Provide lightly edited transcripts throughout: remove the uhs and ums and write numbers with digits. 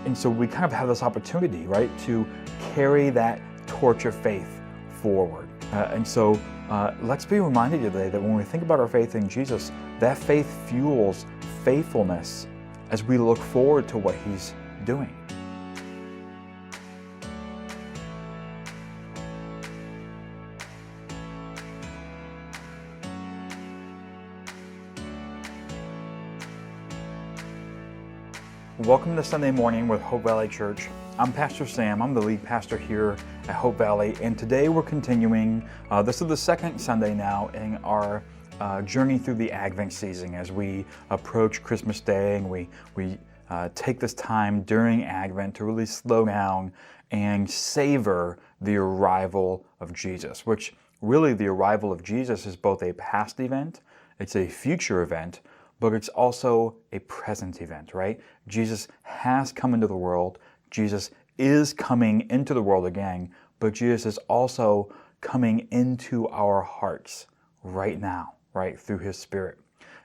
And so we kind of have this opportunity, right, to carry that torch of faith forward. Let's be reminded today that when we think about our faith in Jesus, that faith fuels faithfulness as we look forward to what He's doing. Welcome to Sunday Morning with Hope Valley Church. I'm Pastor Sam. I'm the lead pastor here at Hope Valley, and today we're continuing. This is the second Sunday now in our journey through the Advent season as we approach Christmas Day, and we take this time during Advent to really slow down and savor the arrival of Jesus, which really the arrival of Jesus is both a past event, it's a future event, but it's also a present event, right? Jesus has come into the world. Jesus is coming into the world again, but Jesus is also coming into our hearts right now, right, through His Spirit.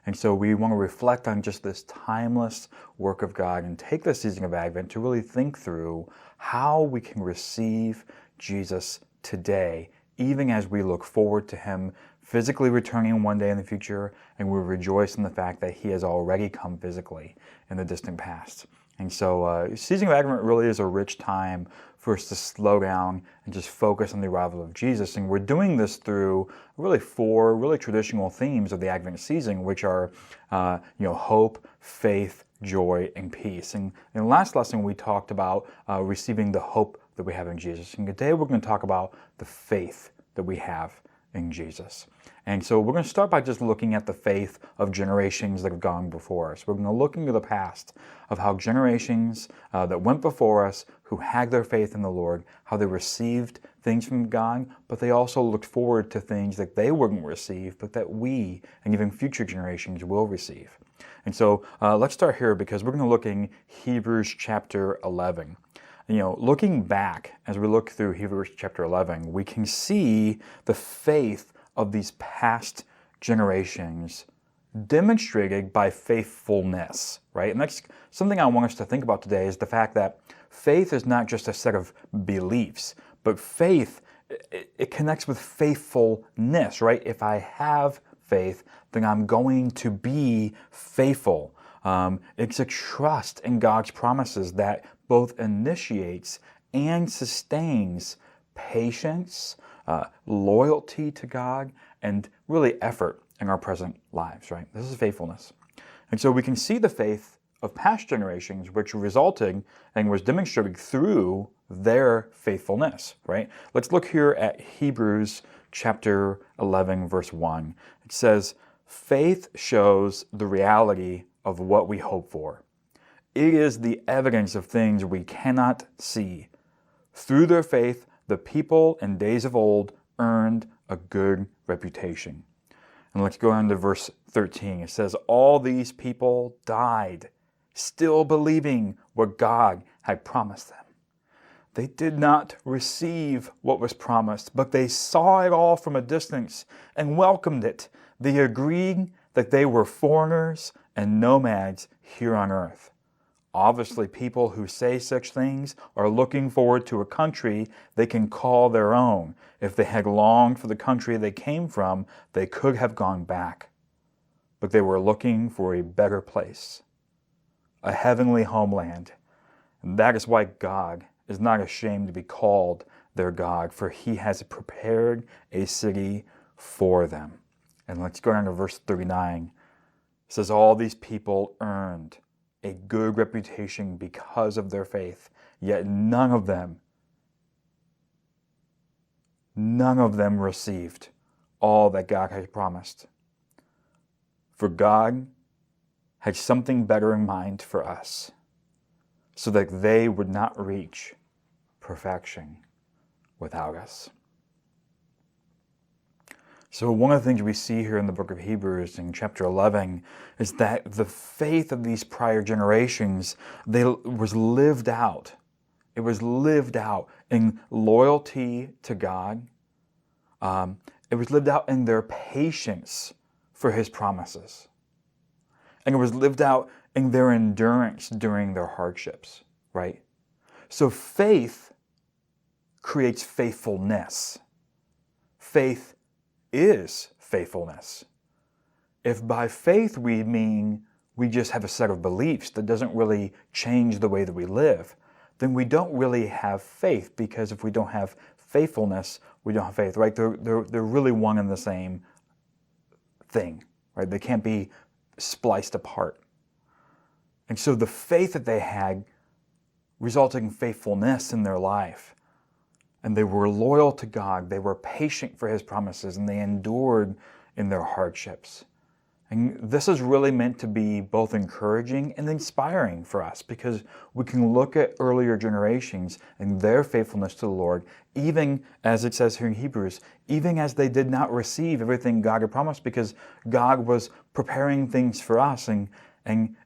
And so we want to reflect on just this timeless work of God and take the season of Advent to really think through how we can receive Jesus today, even as we look forward to Him physically returning one day in the future, and we rejoice in the fact that He has already come physically in the distant past. And so season of Advent really is a rich time for us to slow down and just focus on the arrival of Jesus. And we're doing this through really four really traditional themes of the Advent season, which are hope, faith, joy, and peace. And in the last lesson, we talked about receiving the hope that we have in Jesus. And today we're going to talk about the faith that we have in Jesus. And so we're going to start by just looking at the faith of generations that have gone before us. We're going to look into the past of how generations that went before us, who had their faith in the Lord, how they received things from God, but they also looked forward to things that they wouldn't receive, but that we and even future generations will receive. And so let's start here because we're going to look in Hebrews chapter 11. Looking back, as we look through Hebrews chapter 11, we can see the faith of these past generations demonstrated by faithfulness, right? And that's something I want us to think about today is the fact that faith is not just a set of beliefs, but faith, it connects with faithfulness, right? If I have faith, then I'm going to be faithful. It's a trust in God's promises that both initiates and sustains patience, loyalty to God, and really effort in our present lives, right? This is faithfulness. And so we can see the faith of past generations, which resulted and was demonstrated through their faithfulness, right? Let's look here at Hebrews chapter 11, verse 1. It says, "Faith shows the reality of what we hope for. It is the evidence of things we cannot see. Through their faith, the people in days of old earned a good reputation." And let's go on to verse 13. It says, "All these people died, still believing what God had promised them. They did not receive what was promised, but they saw it all from a distance and welcomed it. They agreed that they were foreigners and nomads here on earth." Obviously, people who say such things are looking forward to a country they can call their own. If they had longed for the country they came from, they could have gone back. But they were looking for a better place, a heavenly homeland. And that is why God is not ashamed to be called their God, for He has prepared a city for them. And let's go down to verse 39. It says, "All these people earned a good reputation because of their faith, yet none of them received all that God had promised. For God had something better in mind for us, so that they would not reach perfection without us." So one of the things we see here in the book of Hebrews in chapter 11 is that the faith of these prior generations, was lived out. It was lived out in loyalty to God. It was lived out in their patience for His promises. And it was lived out in their endurance during their hardships. right? So faith creates faithfulness. Faith is faithfulness. If by faith we mean we just have a set of beliefs that doesn't really change the way that we live, then we don't really have faith, because if we don't have faithfulness, we don't have faith, right? They're really one and the same thing, right? They can't be spliced apart. And so the faith that they had resulted in faithfulness in their life. And they were loyal to God, they were patient for His promises, and they endured in their hardships. And this is really meant to be both encouraging and inspiring for us, because we can look at earlier generations and their faithfulness to the Lord, even as it says here in Hebrews, even as they did not receive everything God had promised, because God was preparing things for us. And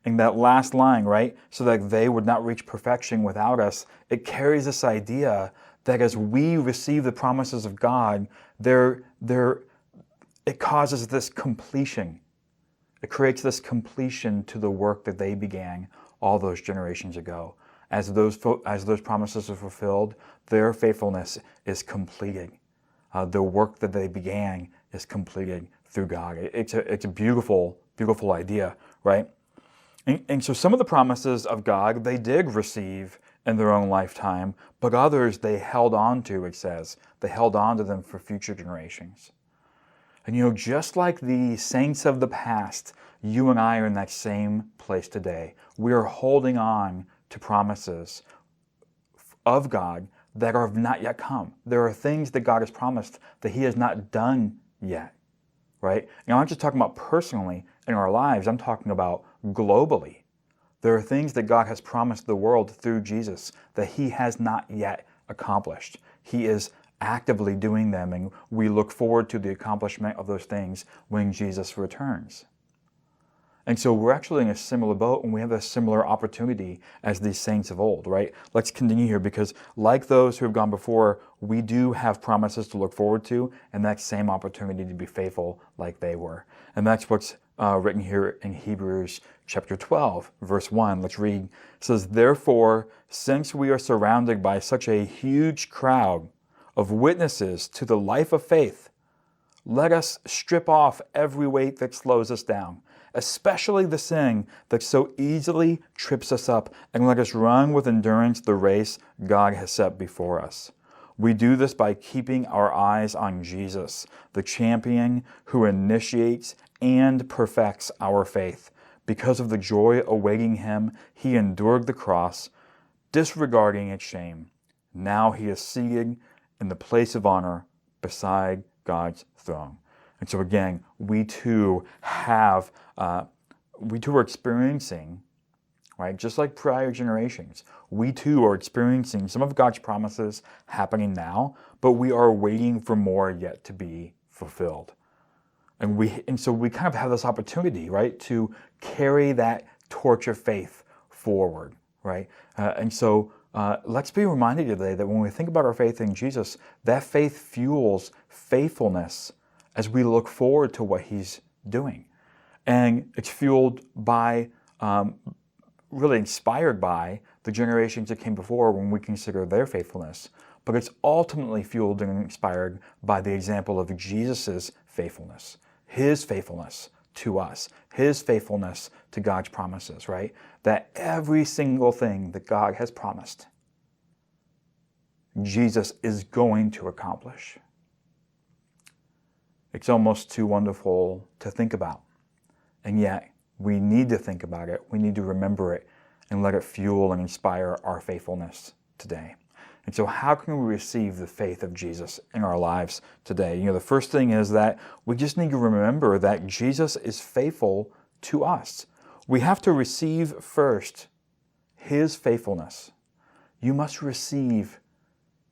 that last line, right, so that they would not reach perfection without us, it carries this idea that as we receive the promises of God, it causes this completion. It creates this completion to the work that they began all those generations ago. As those promises are fulfilled, their faithfulness is completed. The work that they began is completed through God. It's a beautiful, beautiful idea, right? And so some of the promises of God they did receive in their own lifetime, but others they held on to, it says. They held on to them for future generations. And just like the saints of the past, you and I are in that same place today. We are holding on to promises of God that have not yet come. There are things that God has promised that He has not done yet, right? And I'm not just talking about personally in our lives, I'm talking about globally. There are things that God has promised the world through Jesus that He has not yet accomplished. He is actively doing them, and we look forward to the accomplishment of those things when Jesus returns. And so we're actually in a similar boat, and we have a similar opportunity as these saints of old, right? Let's continue here, because like those who have gone before, we do have promises to look forward to, and that same opportunity to be faithful like they were. And that's what's written here in Hebrews chapter 12, verse 1. Let's read. It says, "Therefore, since we are surrounded by such a huge crowd of witnesses to the life of faith, let us strip off every weight that slows us down, especially the sin that so easily trips us up, and let us run with endurance the race God has set before us. We do this by keeping our eyes on Jesus, the champion who initiates and perfects our faith. Because of the joy awaiting Him, He endured the cross, disregarding its shame. Now He is seated in the place of honor beside God's throne." And so again, we too are experiencing, right, just like prior generations, we too are experiencing some of God's promises happening now, but we are waiting for more yet to be fulfilled. And so we kind of have this opportunity, right, to carry that torch of faith forward, right? Let's be reminded today that when we think about our faith in Jesus, that faith fuels faithfulness as we look forward to what He's doing. And it's fueled by, really inspired by the generations that came before when we consider their faithfulness. But it's ultimately fueled and inspired by the example of Jesus' faithfulness, His faithfulness to us, His faithfulness to God's promises, right? That every single thing that God has promised, Jesus is going to accomplish. It's almost too wonderful to think about. And yet, we need to think about it. We need to remember it and let it fuel and inspire our faithfulness today. And so how can we receive the faith of Jesus in our lives today? The first thing is that we just need to remember that Jesus is faithful to us. We have to receive first His faithfulness. You must receive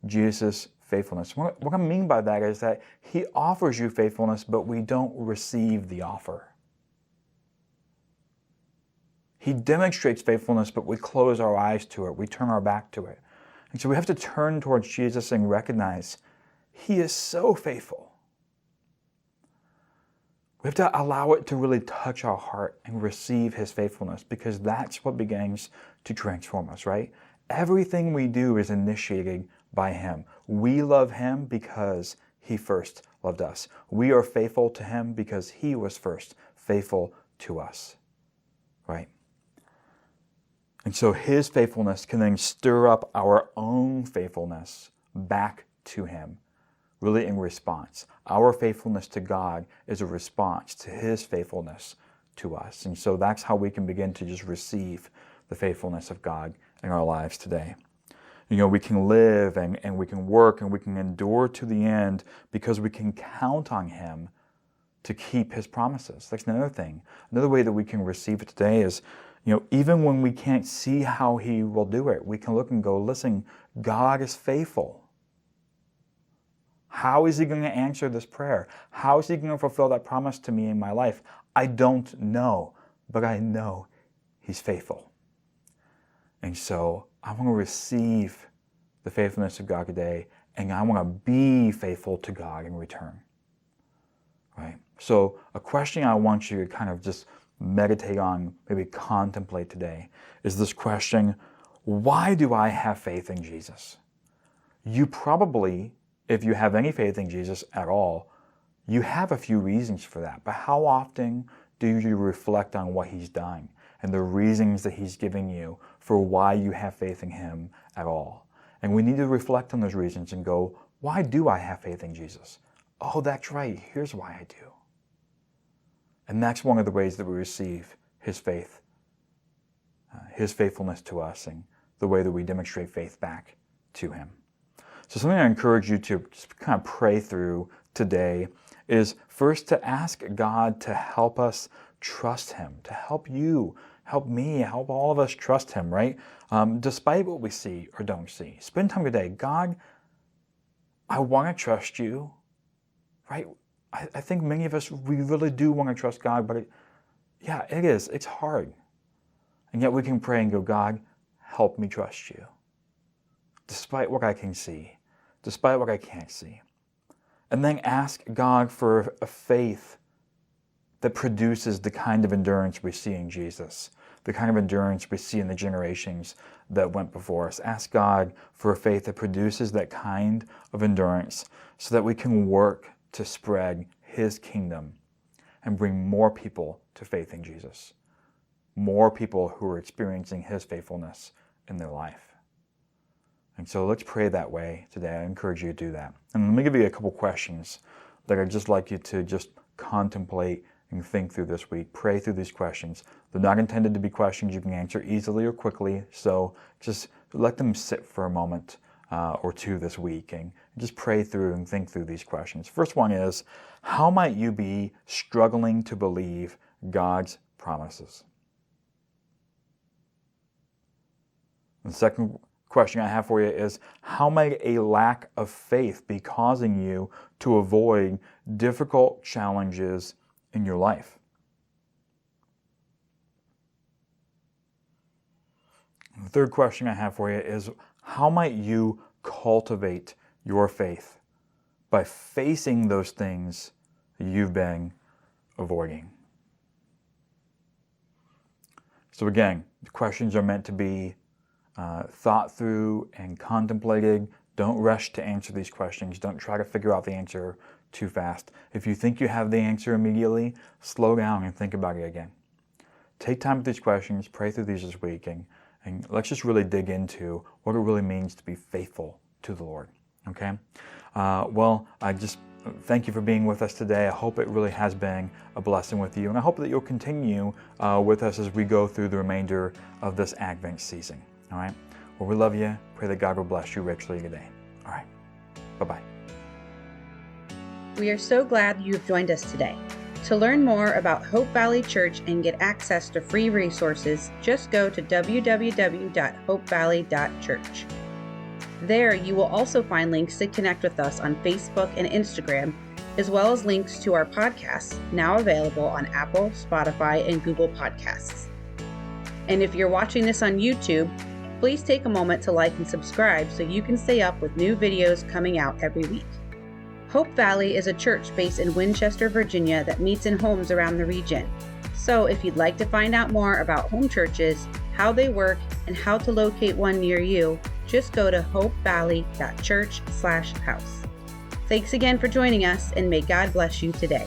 Jesus' faithfulness. What I mean by that is that He offers you faithfulness, but we don't receive the offer. He demonstrates faithfulness, but we close our eyes to it. We turn our back to it. And so we have to turn towards Jesus and recognize He is so faithful. We have to allow it to really touch our heart and receive His faithfulness, because that's what begins to transform us, right? Everything we do is initiated by Him. We love Him because He first loved us. We are faithful to Him because He was first faithful to us, right? And so His faithfulness can then stir up our own faithfulness back to Him, really in response. Our faithfulness to God is a response to His faithfulness to us. And so that's how we can begin to just receive the faithfulness of God in our lives today. We can live and we can work and we can endure to the end because we can count on Him to keep His promises. That's another thing. Another way that we can receive it today is, even when we can't see how He will do it, we can look and go, listen, God is faithful. How is He going to answer this prayer? How is He going to fulfill that promise to me in my life? I don't know, but I know He's faithful. And so I want to receive the faithfulness of God today, and I want to be faithful to God in return. Right? So a question I want you to kind of just meditate on, maybe contemplate today, is this question: why do I have faith in Jesus? You probably, if you have any faith in Jesus at all, you have a few reasons for that. But how often do you reflect on what He's done and the reasons that He's giving you for why you have faith in Him at all? And we need to reflect on those reasons and go, why do I have faith in Jesus? Oh, that's right. Here's why I do. And that's one of the ways that we receive His faith, His faithfulness to us, and the way that we demonstrate faith back to Him. So something I encourage you to just kind of pray through today is first to ask God to help us trust Him, to help you, help me, help all of us trust Him, right? Despite what we see or don't see. Spend time today. God, I want to trust You, right? I think many of us, we really do want to trust God, but it is. It's hard. And yet we can pray and go, God, help me trust You. Despite what I can see, despite what I can't see. And then ask God for a faith that produces the kind of endurance we see in Jesus, the kind of endurance we see in the generations that went before us. Ask God for a faith that produces that kind of endurance so that we can work to spread His kingdom and bring more people to faith in Jesus, more people who are experiencing His faithfulness in their life. And so let's pray that way today. I encourage you to do that. And let me give you a couple questions that I'd just like you to just contemplate and think through this week. Pray through these questions. They're not intended to be questions you can answer easily or quickly, so just let them sit for a moment or two this week and just pray through and think through these questions. First one is, how might you be struggling to believe God's promises? And the second question I have for you is, how might a lack of faith be causing you to avoid difficult challenges in your life? And the third question I have for you is, how might you cultivate your faith by facing those things that you've been avoiding? So again, the questions are meant to be thought through and contemplated. Don't rush to answer these questions. Don't try to figure out the answer too fast. If you think you have the answer immediately, slow down and think about it again. Take time with these questions, pray through these this week, and let's just really dig into what it really means to be faithful to the Lord. Okay? Well, I just thank you for being with us today. I hope it really has been a blessing with you, and I hope that you'll continue with us as we go through the remainder of this Advent season. All right? Well, we love you. Pray that God will bless you richly today. All right. Bye-bye. We are so glad you've joined us today. To learn more about Hope Valley Church and get access to free resources, just go to www.hopevalley.church. There, you will also find links to connect with us on Facebook and Instagram, as well as links to our podcasts, now available on Apple, Spotify, and Google Podcasts. And if you're watching this on YouTube, please take a moment to like and subscribe so you can stay up with new videos coming out every week. Hope Valley is a church based in Winchester, Virginia that meets in homes around the region. So if you'd like to find out more about home churches, how they work, and how to locate one near you, just go to hopevalley.church/house. Thanks again for joining us, and may God bless you today.